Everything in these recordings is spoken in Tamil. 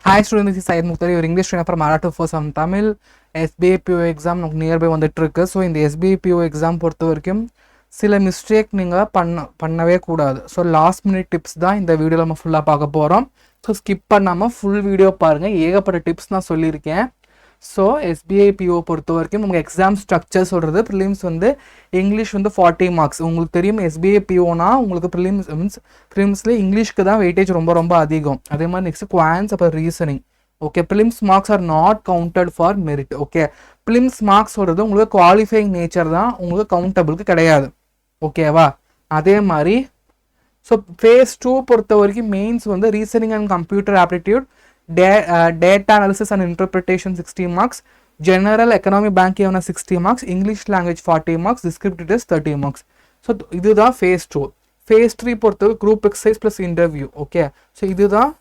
Hi students, this is Syed Mukhtar, your English trainer from Marathi for some Tamil. SBIPO exam நமக்கு நியர்பை வந்துட்டு இருக்கு. ஸோ இந்த SBIPO எக்ஸாம் பொறுத்த வரைக்கும் சில மிஸ்டேக் நீங்கள் பண்ணவே கூடாது. ஸோ லாஸ்ட் மினிட் டிப்ஸ் தான் இந்த வீடியோவில் நம்ம ஃபுல்லாக பார்க்க போகிறோம். ஸோ ஸ்கிப் பண்ணாமல் ஃபுல் வீடியோ பாருங்கள். ஏகப்பட்ட டிப்ஸ் நான் சொல்லியிருக்கேன். ஸோ SBIPO பொறுத்த வரைக்கும் நமக்கு எக்ஸாம் ஸ்ட்ரக்சர் சொல்கிறது ப்ரிலிம்ஸ் வந்து இங்கிலீஷ் வந்து 40 மார்க்ஸ். உங்களுக்கு தெரியும் SBIPOனா உங்களுக்கு ப்ரிலிம்ஸில் இங்கிலீஷ்க்கு தான் வெயிட்டேஜ் ரொம்ப ரொம்ப அதிகம். அதே மாதிரி நெக்ஸ்ட் குவான்ஸ் அப்புறம் reasoning. Okay, prelims marks are not counted for merit. Okay, prelims marks சொல்கிறது உங்களுக்கு குவாலிஃபைங் நேச்சர் தான், உங்களுக்கு கவுண்டபிளுக்கு கிடையாது. ஓகேவா? அதே மாதிரி ஸோ ஃபேஸ் 2 பொறுத்த வரைக்கும் மெயின்ஸ் வந்து reasoning and computer aptitude, data analysis and interpretation 60 marks, general economy banking 60 marks, English language 40 marks, descriptive test 30 marks. So இதுதான் phase 2. phase 3 பொறுத்தவரை group exercise plus interview. Okay, so இதுதான்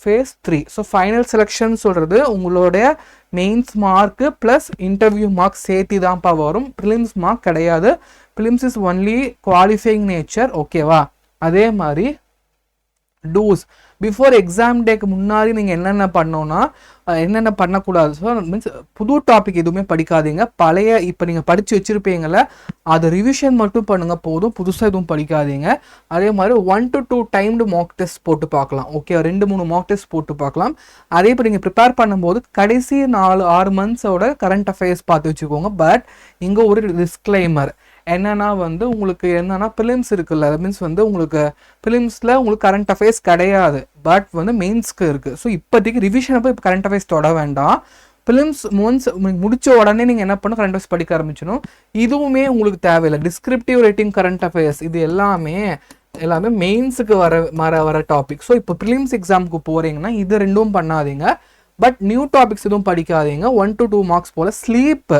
phase 3. ஸோ ஃபைனல் செலெக்ஷன் சொல்கிறது உங்களுடைய mains mark plus interview mark சேர்த்தி தான்ப்பா வரும். ப்ரிலிம்ஸ் மார்க் கிடையாது. Prelims is only qualifying nature. ஓகேவா? அதே மாதிரி டூஸ் பிஃபோர் எக்ஸாம் டேக்கு முன்னாடி நீங்கள் என்னென்ன பண்ணோன்னா என்னென்ன பண்ணக்கூடாது. ஸோ மீன்ஸ் புது டாபிக் எதுவுமே படிக்காதீங்க. பழைய இப்போ நீங்கள் படித்து வச்சுருப்பீங்கள அது ரிவிஷன் மட்டும் பண்ணுங்கள் போதும், புதுசாக எதுவும் படிக்காதீங்க. அதே மாதிரி 1 to 2 டைம்டு மார்க் டெஸ்ட் போட்டு பார்க்கலாம். ஓகே, 2-3 மார்க் டெஸ்ட் போட்டு பார்க்கலாம். அதே இப்போ நீங்கள் ப்ரிப்பேர் பண்ணும்போது கடைசி 4-6 மந்த்ஸோட கரண்ட் அஃபேர்ஸ் பார்த்து வச்சுக்கோங்க. பட் இங்கே ஒரு டிஸ்க்ளைமர் என்னன்னா வந்து உங்களுக்கு என்னன்னா ப்ரிலிம்ஸ் இருக்குல்ல, மீன்ஸ் வந்து உங்களுக்கு ப்ரிலிம்ஸில் உங்களுக்கு கரண்ட் அஃபேர்ஸ் கிடையாது, பட் வந்து மெயின்ஸ்க்கு இருக்குது. ஸோ இப்போதைக்கு ரிவிஷன் அப்போ இப்போ கரண்ட் அஃபேர்ஸ் தொட வேண்டாம். ப்ரிலிம்ஸ் ஒன்ஸ் முடிச்ச உடனே நீங்கள் என்ன பண்ணணும், கரண்ட் அஃபேர்ஸ் படிக்க ஆரம்பிச்சிடணும். இதுவுமே உங்களுக்கு தேவையில்லை. டிஸ்கிரிப்டிவ் ரைட்டிங், கரண்ட் அஃபேர்ஸ் இது எல்லாமே மெயின்ஸுக்கு வர டாபிக். ஸோ இப்போ ப்ரிலிம்ஸ் எக்ஸாமுக்கு போகிறீங்கன்னா இது ரெண்டும் பண்ணாதீங்க. பட் நியூ டாபிக்ஸ் எதுவும் படிக்காதீங்க. 1 to 2 மார்க்ஸ் போல். ஸ்லீப்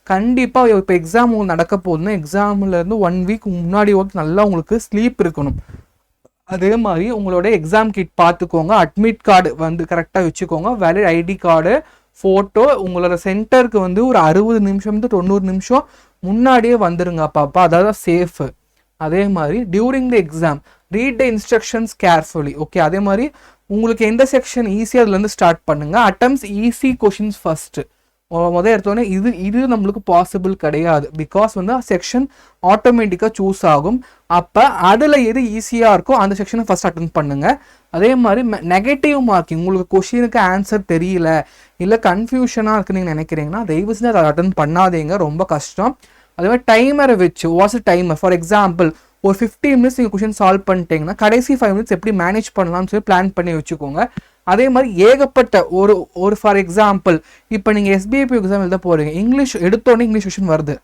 கண்டிப்பாக இப்போ எக்ஸாம் உங்களுக்கு நடக்க போகுதுன்னா எக்ஸாம்லேருந்து 1 வீக் முன்னாடி வரைக்கும் நல்லா உங்களுக்கு ஸ்லீப் இருக்கணும். அதே மாதிரி உங்களோட எக்ஸாம் கிட் பார்த்துக்கோங்க. அட்மிட் கார்டு வந்து கரெக்டாக வச்சுக்கோங்க. வேலிட் ஐடி கார்டு, ஃபோட்டோ, உங்களோட சென்டருக்கு வந்து ஒரு 60 நிமிஷம் to 90 நிமிஷம் முன்னாடியே வந்துடுங்க பாப்பா, அதாவது சேஃபு. அதே மாதிரி during the exam read the instructions carefully. Okay, அதே மாதிரி உங்களுக்கு எந்த செக்ஷன் ஈஸியாக அதுலேருந்து ஸ்டார்ட் பண்ணுங்கள். அட்டம்ஸ் ஈஸி கொஷின்ஸ் ஃபஸ்ட்டு முதல் எடுத்தோடனே இது நம்மளுக்கு பாசிபிள் கிடையாது. பிகாஸ் வந்து செக்ஷன் ஆட்டோமேட்டிக்காக சூஸ் ஆகும். அப்போ அதில் எது ஈஸியாக இருக்கோ அந்த செக்ஷனை ஃபஸ்ட் அட்டன் பண்ணுங்கள். அதே மாதிரி நெகட்டிவ் மார்க்கிங், உங்களுக்கு கொஷினுக்கு ஆன்சர் தெரியல இல்லை கன்ஃபியூஷனாக இருக்குன்னு நீங்கள் நினைக்கிறீங்கன்னா தயவு செஞ்சு அதை அட்டன் பண்ணாதீங்க, ரொம்ப கஷ்டம். அதே மாதிரி டைமரை வச்சு வாட்ஸ் டைமர். ஃபார் எக்ஸாம்பிள் ஒரு 15 மினிட்ஸ் நீங்கள் கொஷின் சால்வ் பண்ணிட்டீங்கன்னா கடைசி 5 மினிட்ஸ் எப்படி மேனேஜ் பண்ணலாம்னு சொல்லி பிளான் பண்ணி வச்சுக்கோங்க. அதே மாதிரி ஏகப்பட்ட ஒரு ஃபார் எக்ஸாம்பிள் இப்போ நீங்கள் SBIPO எக்ஸாம் எழுத போகிறீங்க, இங்கிலீஷ் எடுத்தோடனே இங்கிலீஷ் கொஷின் வருது,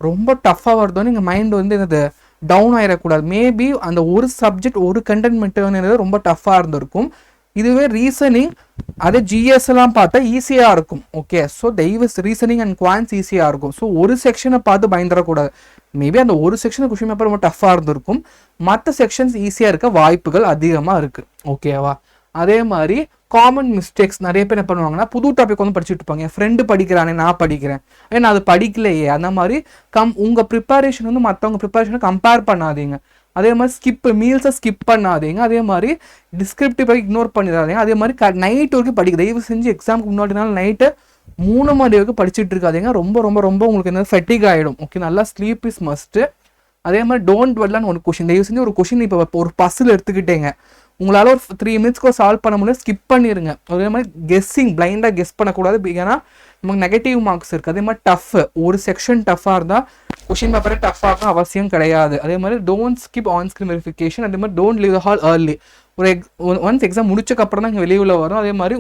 ரொம்ப டஃப்பாக வருதோன்னு நீங்கள் மைண்ட் வந்து என்னது டவுன் ஆகிடக்கூடாது. மேபி அந்த ஒரு சப்ஜெக்ட் ஒரு கண்டென்ட் மட்டும் ரொம்ப டஃப்பாக இருந்திருக்கும். இதுவே ரீசனிங் அதே GS எல்லாம் பார்த்தா ஈஸியாக இருக்கும். Okay, so reasoning and quants ஈஸியாக இருக்கும். ஸோ ஒரு செக்ஷனை பார்த்து பயந்துடக்கூடாது. மேபி அந்த ஒரு செக்ஷன் கொஷின் பேப்பர் ரொம்ப டஃப்பாக இருந்திருக்கும், மற்ற செக்ஷன்ஸ் ஈஸியாக இருக்க வாய்ப்புகள் அதிகமாக இருக்குது. ஓகேவா? அதே மாதிரி காமன் மிஸ்டேக்ஸ் நிறைய பேர் என்ன பண்ணுவாங்கன்னா புது டாபிக் வந்து படிச்சுட்டு இருப்பாங்க. என் ஃப்ரெண்டு படிக்கிறானே நான் படிக்கிறேன், ஏன்னா அது படிக்கலையே. அந்த மாதிரி உங்கள் ப்ரிப்பரேஷன் வந்து மற்றவங்க ப்ரிப்பரேஷனை கம்பேர் பண்ணாதீங்க. அதே மாதிரி மீல்ஸை ஸ்கிப் பண்ணாதீங்க. அதே மாதிரி டிஸ்கிரிப்டிவ் இக்னோர் பண்ணிடாதீங்க. அதே மாதிரி நைட் வரைக்கும் படிக்க தயவு செஞ்சு எக்ஸாமுக்கு முன்னாடினால நைட்டு 3 மணி வரைக்கும் படிச்சுட்டு இருக்காதீங்க. ரொம்ப ரொம்ப ரொம்ப உங்களுக்கு என்ன ஃபெட்டிக் ஆகிடும். ஓகே, நல்லா ஸ்லீப் இஸ் மஸ்ட்டு. அதே மாதிரி டோன்ட் வெல்லான்னு ஒரு கொஷின் தயவு செஞ்சு ஒரு கொஷின் இப்போ ஒரு பசில் எடுத்துக்கிட்டேங்க, உங்களால் ஒரு 3 மினிட்ஸ்க்கு சால்வ் பண்ண முடியாது, ஸ்கிப் பண்ணிடுங்க. அதே மாதிரி கெஸ்ஸிங் பிளைண்டாக கெஸ் பண்ணக்கூடாது, ஏன்னா நமக்கு நெகட்டிவ் மார்க்ஸ் இருக்குது. அதே மாதிரி டஃப், ஒரு செக்ஷன் டஃப்பாக இருந்தால் கொஷின் பேப்பரே டஃப்பாக அவசியம் கிடையாது. அதே மாதிரி don't skip on screen verification. அதே மாதிரி don't leave the hall early. Once exam முடிச்சக்கப்புறம் தான் இங்கே வெளியில் வரும். அதே மாதிரி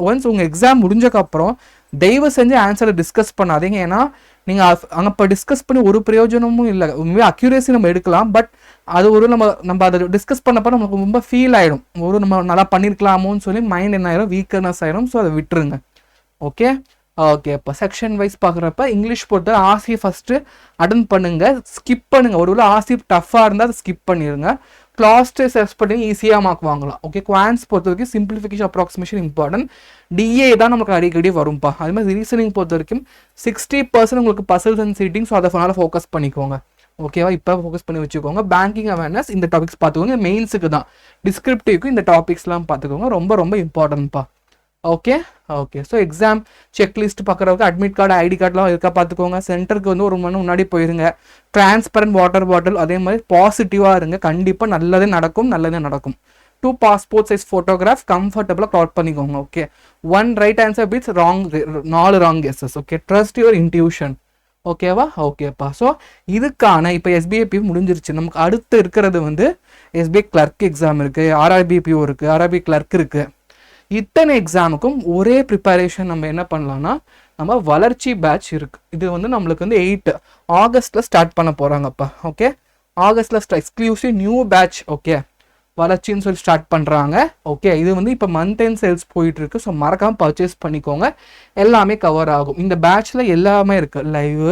ஒன்ஸ் உங்கள் எக்ஸாம் முடிஞ்சக்கப்புறம் தயவு செஞ்சு ஆன்சரை டிஸ்கஸ் பண்ணாதீங்க. ஏன்னா நீங்கள் அங்கே இப்போ டிஸ்கஸ் பண்ணி ஒரு பிரயோஜனமும் இல்லை. உண்மையாக அக்யூரேசி நம்ம எடுக்கலாம், பட் அது நம்ம அதை டிஸ்கஸ் பண்ணப்போ நமக்கு ரொம்ப ஃபீல் ஆகிடும், நம்ம நல்லா பண்ணியிருக்கலாமோன்னு சொல்லி மைண்ட் என்ன ஆயிரும், வீக்னஸ் ஆயிரும். ஸோ அதை விட்டுருங்க. ஓகே, இப்போ செக்ஷன் வைஸ் பார்க்குறப்ப இங்கிலீஷ் பொறுத்த ஆசி ஃபஸ்ட்டு அட்டன் பண்ணுங்கள், ஸ்கிப் பண்ணுங்கள். ஒரு ஆசி டஃப்பாக இருந்தால் அதை ஸ்கிப் பண்ணிடுங்க. கிளாஸ் டெஸ்ட் செலக்ட் பண்ணி ஈஸியாக மார்க் வாங்கலாம். ஓகே, குவான்ஸ் பொறுத்த வரைக்கும் சிம்பிளிஃபிகேஷன் அப்ராக்சிமேஷன் இம்பார்ட்டன்ட். DA தான் நமக்கு அடிக்கடி வரும்ப்பா. அது மாதிரி ரீசனிங் பொறுத்த வரைக்கும் 60% உங்களுக்கு பசில்ஸ் அண்ட் சீட்டிங். ஸோ அதை ஃபோக்கஸ் பண்ணிக்கோங்க. ஓகேவா? இப்போ ஃபோக்கஸ் பண்ணி வச்சுக்கோங்க. பேங்கிங் அவேர்னஸ் இந்த டாபிக்ஸ் பார்த்துக்கோங்க. மெயின்ஸுக்கு தான், டிஸ்கிரிப்டிவ்க்கு இந்த டாபிக்ஸ்லாம் பார்த்துக்கோங்க. ரொம்ப ரொம்ப இம்பார்ட்டன்ட்ப்பா. Okay okay. So exam checklist பார்க்குறவங்க அட்மிட் கார்டு ஐடி கார்டெலாம் இருக்கா பார்த்துக்கோங்க. சென்டருக்கு வந்து ஒரு மணி முன்னாடி போயிருங்க. டிரான்ஸ்பரண்ட் வாட்டர் பாட்டில், அதே மாதிரி பாசிட்டிவாக இருங்க. கண்டிப்பாக நல்லதே நடக்கும், நல்லதே நடக்கும். 2 பாஸ்போர்ட் சைஸ் ஃபோட்டோகிராஃப் கம்ஃபர்டபுளாக க்ளவுட் பண்ணிக்கோங்க. Okay. 1 right answer beats wrong, 4 wrong guesses. Okay. Trust your intuition. ஓகேவா? ஓகேப்பா. ஸோ இதுக்கான இப்போ எஸ்பிஐபி முடிஞ்சிருச்சு. நமக்கு அடுத்து இருக்கிறது வந்து எஸ்பிஐ கிளர்க் எக்ஸாம் இருக்குது, ஆர்ஆர்பிபிஓ இருக்குது, ஆர்ஆர்பி கிளர்க் இருக்குது. இத்தனை எக்ஸாமுக்கும் ஒரே ப்ரிப்பரேஷன் நம்ம என்ன பண்ணலாம்னா, நம்ம வளர்ச்சி பேட்ச் இருக்குது. இது வந்து நம்மளுக்கு வந்து 8 ஆகஸ்ட்டில் ஸ்டார்ட் பண்ண போகிறாங்கப்பா. ஓகே. ஆகஸ்ட்டில் எக்ஸ்க்ளூசிவ் நியூ பேட்ச். ஓகே. வளர்ச்சின்னு சொல்லி ஸ்டார்ட் பண்ணுறாங்க. ஓகே. இது வந்து இப்போ மந்த் எண்ட் சேல்ஸ் போயிட்டுருக்கு. ஸோ மறக்காமல் பர்ச்சேஸ் பண்ணிக்கோங்க. எல்லாமே கவர் ஆகும். இந்த பேட்ச்சில் எல்லாமே இருக்குது. Live,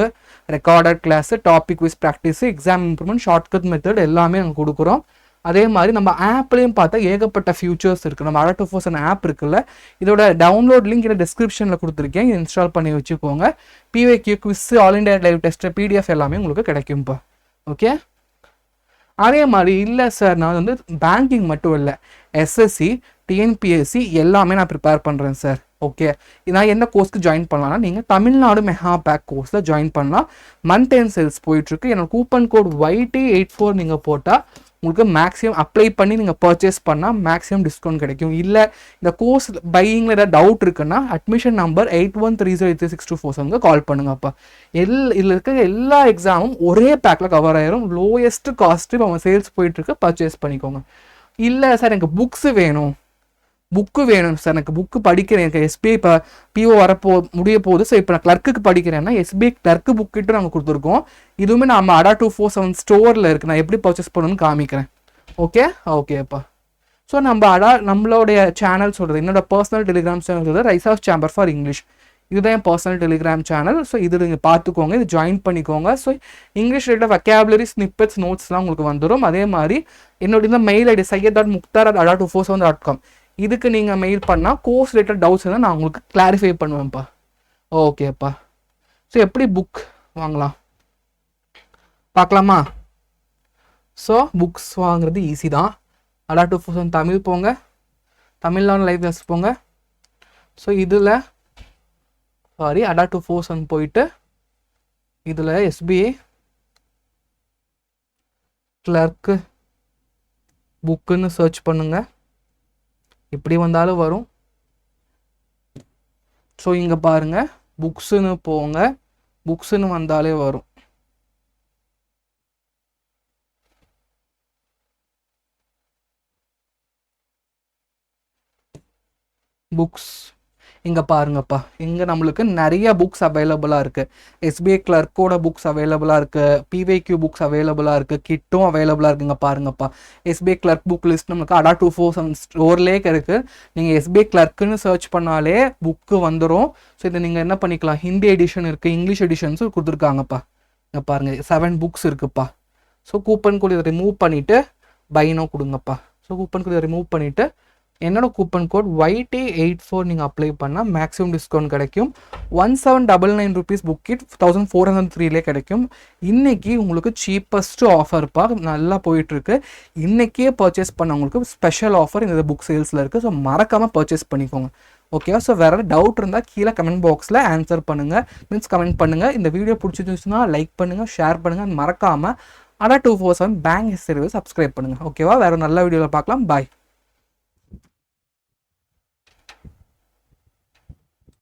recorded class, topic wise practice, exam improvement, shortcut method எல்லாமே நாங்கள் கொடுக்குறோம். அதே மாதிரி நம்ம ஆப்லேயும் பார்த்தா ஏகப்பட்ட ஃபியூச்சர்ஸ் இருக்குது. நம்ம ADA-247 ஆப் இருக்குல்ல, இதோட டவுன்லோட் லிங்க் இதை டிஸ்கிரிப்ஷனில் கொடுத்துருக்கேன். இன்ஸ்டால் பண்ணி வச்சுக்கோங்க. PYQ quiz, all India live test, PDF எல்லாமே உங்களுக்கு கிடைக்கும்ப்பா. ஓகே. அதே மாதிரி இல்லை சார், நான் வந்து பேங்கிங் மட்டும் இல்லை, SSC, TNPSC எல்லாமே நான் ப்ரிப்பேர் பண்ணுறேன் சார். ஓகே. நான் என்ன கோர்ஸ்க்கு ஜாயின் பண்ணலாம்னா, நீங்கள் தமிழ்நாடு மெகா பேக் கோர்ஸில் ஜாயின் பண்ணலாம். மந்த் எண்ட் சேல்ஸ் போயிட்டுருக்கு. என்னோட கூப்பன் கோட் YT84 நீங்கள் போட்டால் உங்களுக்கு மேக்ஸிமம் அப்ளை பண்ணி நீங்கள் பர்ச்சேஸ் பண்ணால் மேக்ஸிமம் டிஸ்கவுண்ட் கிடைக்கும். இல்லை இந்த கோர்ஸ் பையிங்கில் ஏதாவது டவுட் இருக்குன்னா அட்மிஷன் நம்பர் 8130836247 கால் பண்ணுங்கப்பா. இதில் இருக்க எல்லா எக்ஸாமும் ஒரே பேக்கில் கவர் ஆயிரும். லோயஸ்ட் காஸ்ட்டு இப்போ அவன் சேல்ஸ் போயிட்டுருக்கு, பர்ச்சேஸ் பண்ணிக்கோங்க. இல்லை சார் எனக்கு புக்கு வேணும் சார், எனக்கு புக்கு படிக்கிறேன், எனக்கு SBI இப்போ PO முடிய போகுது, ஸோ இப்போ நான் கிளர்க்குக்கு படிக்கிறேன்னா SBI கிளர்க்கு புக்கிட்டு நாங்கள் கொடுத்துருக்கோம். இதுவுமே நம்ம ADA-247 ஸ்டோரில் இருக்குது. நான் எப்படி பர்ச்சேஸ் பண்ணணும்னு காமிக்கிறேன். ஓகே ஓகேப்பா. ஸோ நம்மளுடைய சேனல் சொல்கிறது, என்னோட பர்சனல் டெலிகிராம் சேனல் சொல்கிறது rise of chamber for English. இதுதான் என் பர்சனல் டெலிகிராம் சேனல். ஸோ இது நீங்கள் பார்த்துக்கோங்க, இது ஜாயின் பண்ணிக்கோங்க. So English related vocabulary, snippets, நோட்ஸ்லாம் உங்களுக்கு வந்துடும். அதே மாதிரி என்னோட இந்த மெயில் ஐடி syed.mukhtar@ada247.com, இதுக்கு நீங்கள் மெயில் பண்ணால் கோர்ஸ் ரிலேட்டட் டவுட்ஸ் தான் நான் உங்களுக்கு கிளாரிஃபை பண்ணுவேன்ப்பா. ஓகேப்பா. ஸோ எப்படி புக் வாங்கலாம் பார்க்கலாமா? ஸோ புக்ஸ் வாங்குறது ஈஸி தான். ADA-247 தமிழ் போங்க, தமிழ்நாடு லைவ் கிளாஸ் போங்க. ஸோ இதில் ADA-247 போயிட்டு இதில் SBI கிளர்க்கு புக்குன்னு சர்ச் பண்ணுங்க. இப்படி வந்தாலும் வரும். ஸோ இங்கே பாருங்க, புக்ஸுன்னு போங்க, புக்ஸுன்னு வந்தாலே வரும். புக்ஸ் இங்கே பாருங்கப்பா, இங்கே நம்மளுக்கு நிறைய புக்ஸ் அவைலபிளாக இருக்குது. SBI கிளர்க்கோட புக்ஸ் அவைலபிளாக இருக்குது, PYQ புக்ஸ் அவைலபிளாக இருக்குது, கிட்டும் அவைலபிளாக இருக்குங்க. பாருங்கப்பா, SBI கிளர்க் புக் லிஸ்ட் நம்மளுக்கு ADA-247 ஸ்டோர்லேயே இருக்குது. நீங்கள் SBI கிளர்க்குன்னு சர்ச் பண்ணாலே புக்கு வந்துடும். ஸோ இதை நீங்கள் என்ன பண்ணிக்கலாம், ஹிந்தி எடிஷன் இருக்குது, இங்கிலீஷ் எடிஷன்ஸும் கொடுத்துருக்காங்கப்பா. இங்கே பாருங்கள் 7 புக்ஸ் இருக்குப்பா. ஸோ கூப்பன் கோட் இதை ரிமூவ் பண்ணிவிட்டு பைனோ கொடுங்கப்பா. ஸோ கூப்பன் கோட் இதை ரிமூவ் பண்ணிவிட்டு என்னோட கூப்பன் கோட் YT84 நீங்கள் அப்ளை பண்ணால் மேக்ஸிமம் டிஸ்கவுண்ட் கிடைக்கும். 1799 rupees புக் கிட் 1403 கிடைக்கும். இன்றைக்கி உங்களுக்கு சீப்பஸ்ட்டு ஆஃபர்ப்பா, நல்லா போயிட்டுருக்கு. இன்றைக்கே பர்ச்சேஸ் பண்ணவங்களுக்கு ஸ்பெஷல் ஆஃபர் இந்த புக் சேல்ஸில் இருக்குது. ஸோ மறக்காமல் பர்ச்சேஸ் பண்ணிக்கோங்க. ஓகேவா? ஸோ வேறு டவுட் இருந்தால் கீழே கமெண்ட் பாக்ஸில் ஆன்சர் பண்ணுங்கள், கமெண்ட் பண்ணுங்கள். இந்த வீடியோ பிடிச்சிருந்துச்சுன்னா லைக் பண்ணுங்கள், ஷேர் பண்ணுங்கள். மறக்காமல் ADA-247 பேங்க் சர்வீஸ் சப்ஸ்கிரைப் பண்ணுங்கள். ஓகேவா? வேறு நல்ல வீடியோவில் பார்க்கலாம். பாய்.